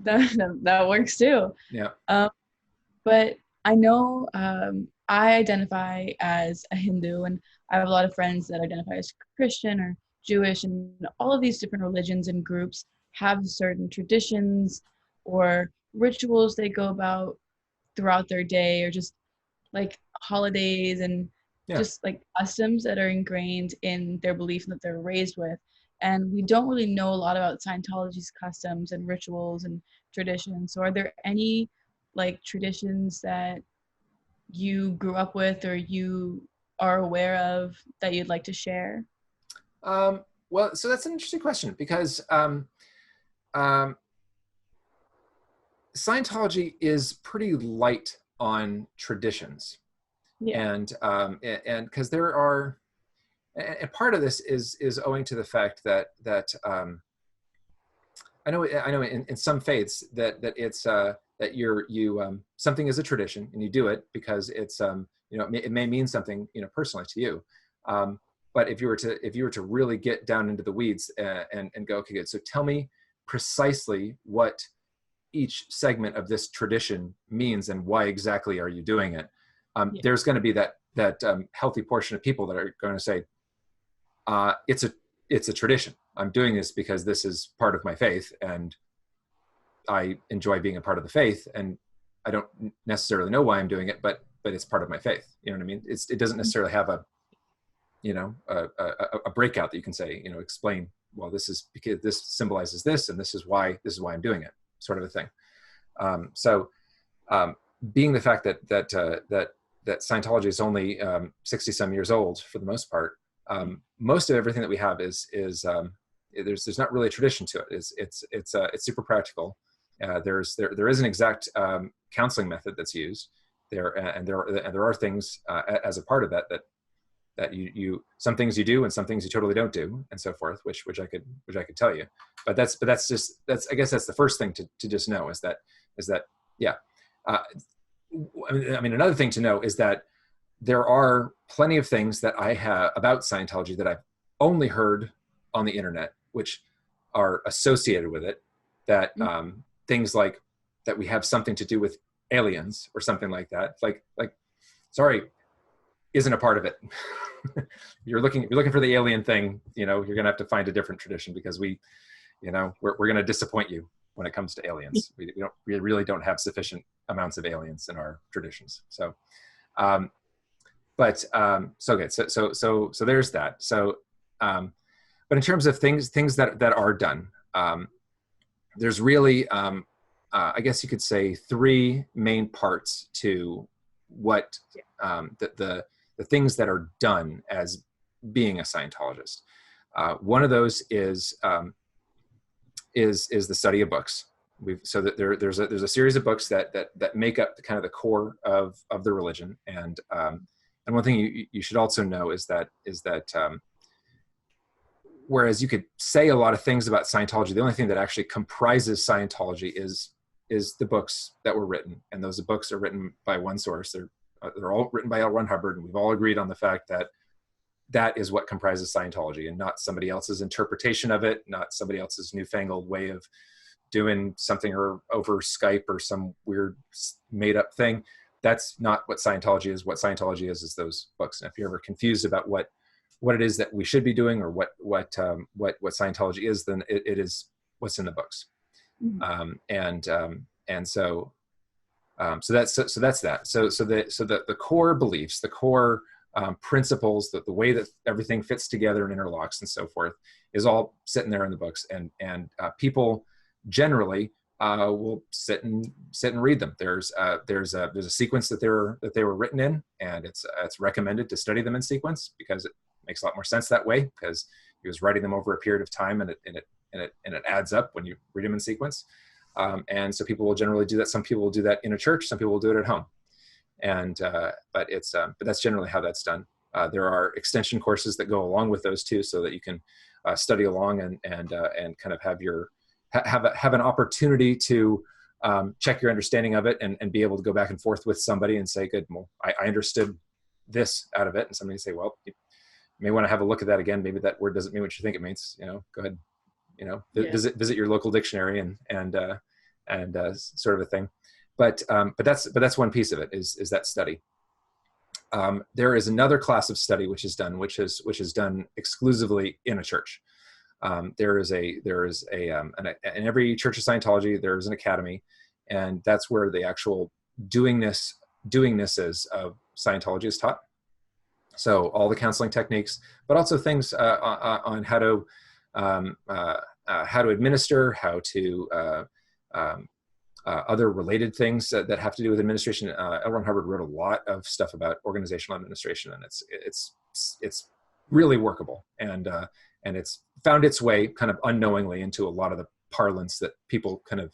that works too. Yeah. Um, but I know I identify as a Hindu, and I have a lot of friends that identify as Christian or Jewish, and all of these different religions and groups have certain traditions or rituals they go about throughout their day, or just like holidays and Yeah. just like customs that are ingrained in their belief and that they're raised with. And we don't really know a lot about Scientology's customs and rituals and traditions. So are there any like traditions that you grew up with or you are aware of that you'd like to share? Well, so that's an interesting question because um, Scientology is pretty light on traditions, Yeah. and because there are, and part of this is owing to the fact that I know in some faiths that it's that you something is a tradition and you do it because it's it may mean something personally to you. Um, but if you were to really get down into the weeds and go, okay, good, so tell me precisely what each segment of this tradition means and why exactly are you doing it. Yeah. There's going to be that healthy portion of people that are going to say, it's a tradition. I'm doing this because this is part of my faith, and I enjoy being a part of the faith, and I don't necessarily know why I'm doing it, but it's part of my faith. You know what I mean? It doesn't necessarily have a breakout that you can say, explain, well, this is because this symbolizes this, and this is why I'm doing it, sort of a thing. So being the fact that Scientology is only 60 some years old for the most part, most of everything that we have is there's not really a tradition to it. It's super practical. There is an exact counseling method that's used there, and there are things as a part of that you some things you do and some things you totally don't do, and so forth, which I could tell you. But that's I guess that's the first thing to just know is that yeah. I mean, another thing to know is that there are plenty of things that I have about Scientology that I've only heard on the internet, which are associated with it. That things like that we have something to do with aliens or something like that. Like, sorry, isn't a part of it. You're looking for the alien thing. You're gonna have to find a different tradition because we're gonna disappoint you when it comes to aliens. We really don't have sufficient amounts of aliens in our traditions. So. So good. So there's that. So, but in terms of things that are done, there's really, I guess you could say, three main parts to what the things that are done as being a Scientologist. One of those is the study of books. So that there's a series of books that make up kind of the core of the religion. And one thing you should also know is that whereas you could say a lot of things about Scientology, the only thing that actually comprises Scientology is the books that were written, and those books are written by one source. They're all written by L. Ron Hubbard, and we've all agreed on the fact that is what comprises Scientology, and not somebody else's interpretation of it, not somebody else's newfangled way of doing something or over Skype or some weird made up thing. That's not what Scientology is. What Scientology is those books. And if you're ever confused about what it is that we should be doing or what Scientology is, then it is what's in the books. And so that's that. So the core beliefs, the core principles, the way that everything fits together and interlocks and so forth is all sitting there in the books, and people generally will sit and read them. There's a sequence that they were written in, and it's recommended to study them in sequence because it makes a lot more sense that way, because he was writing them over a period of time, and it adds up when you read them in sequence. And so people will generally do that. Some people will do that in a church. Some people will do it at home. And but that's generally how that's done. There are extension courses that go along with those too, so that you can study along and kind of have an opportunity to check your understanding of it and be able to go back and forth with somebody and say, good, well, I understood this out of it. And somebody say, well, you may want to have a look at that again. Maybe that word doesn't mean what you think it means. Go ahead, Yeah. visit your local dictionary and and sort of a thing. But that's one piece of it, is that study. There is another class of study which is done exclusively in a church. There is in every Church of Scientology there is an academy, and that's where the actual doingnesses of Scientology is taught. So all the counseling techniques, but also things on how to administer, how to other related things that have to do with administration. L. Ron Hubbard wrote a lot of stuff about organizational administration, and it's really workable, and it's found its way kind of unknowingly into a lot of the parlance that people kind of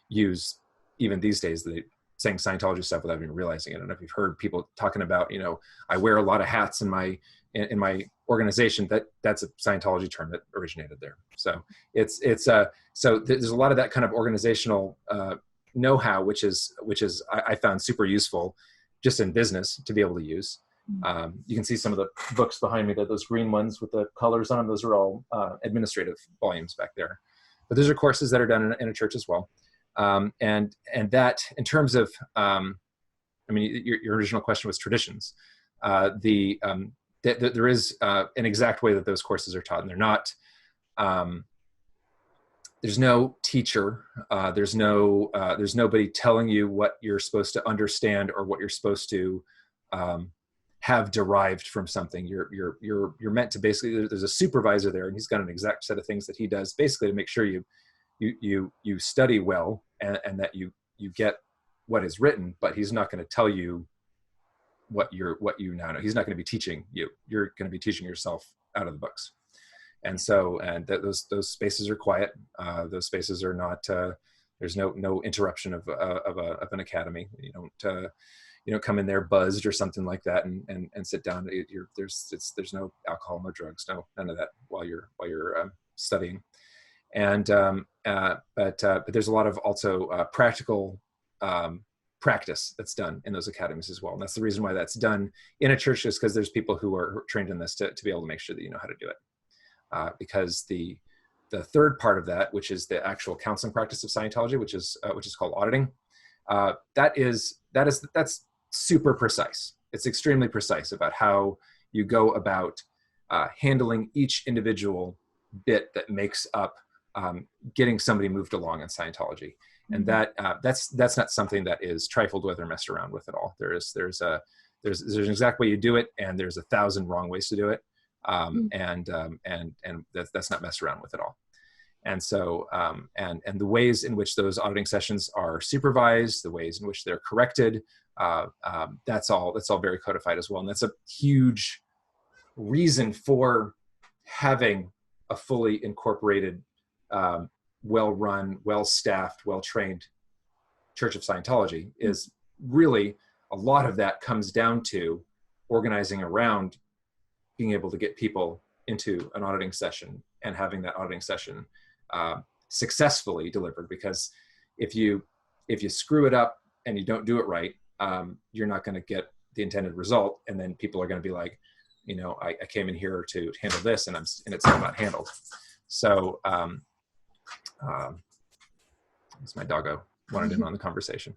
use even these days. Saying Scientology stuff without even realizing it. I don't know if you've heard people talking about, I wear a lot of hats in my organization. That's a Scientology term that originated there. So so there's a lot of that kind of organizational know-how, which is I found super useful just in business to be able to use. You can see some of the books behind me, those green ones with the colors on them. Those are all administrative volumes back there. But those are courses that are done in a church as well. And that, in terms of, your original question was traditions. There is an exact way that those courses are taught, and they're not. There's no teacher. There's nobody telling you what you're supposed to understand or what you're supposed to have derived from something. You're meant to basically. There's a supervisor there, and he's got an exact set of things that he does, basically to make sure you study well and that you get what is written, but he's not going to tell you what you now know. He's not going to be teaching you. You're going to be teaching yourself out of the books. And so, those spaces are quiet. Those spaces are not, there's no interruption of an academy. You don't come in there buzzed or something like that and sit down. There's no alcohol, no drugs, none of that while you're studying. And but there's a lot of also practical practice that's done in those academies as well, and that's the reason why that's done in a church, is because there's people who are trained in this to be able to make sure that you know how to do it. Because the third part of that, which is the actual counseling practice of Scientology, which is called auditing, that's super precise. It's extremely precise about how you go about handling each individual bit that makes up getting somebody moved along in Scientology. And that's not something that is trifled with or messed around with at all. There's an exact way you do it, and there's 1,000 wrong ways to do it. And that's not messed around with at all. And so, and the ways in which those auditing sessions are supervised, the ways in which they're corrected, that's all very codified as well. And that's a huge reason for having a fully incorporated, well-run, well-staffed, well-trained Church of Scientology. Is really, a lot of that comes down to organizing around being able to get people into an auditing session and having that auditing session successfully delivered. Because if you screw it up and you don't do it right, you're not going to get the intended result. And then people are going to be like, I came in here to handle this, and it's still not handled. So, my doggo wanted in on the conversation.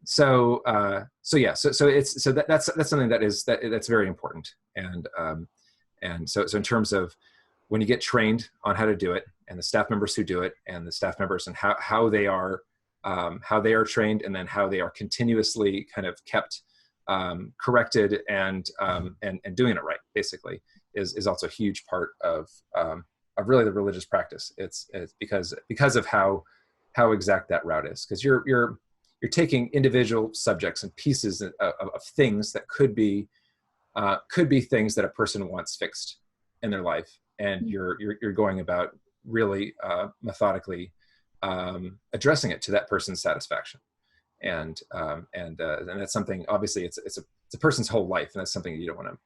So that's something that's very important. And so in terms of when you get trained on how to do it, and the staff members who do it, and the staff members and how they are trained, and then how they are continuously kind of kept corrected and doing it right, basically, is also a huge part of really the religious practice. It's because of how exact that route is, because you're taking individual subjects and pieces of things that could be things that a person wants fixed in their life, and you're going about really methodically addressing it to that person's satisfaction. And that's something, obviously it's a person's whole life, and that's something you don't want to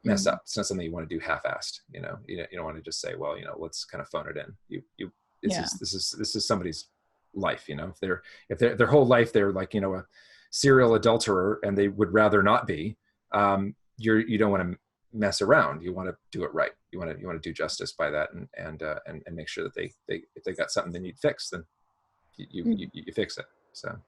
mess up. It's not something you want to do half-assed. You don't want to just say, well, let's kind of phone it in. This is somebody's life. If their whole life they're like, a serial adulterer, and they would rather not be, you don't want to mess around. You want to do it right. You want to do justice by that, and make sure that if they got something they need fixed, then you Mm. you, you fix it. So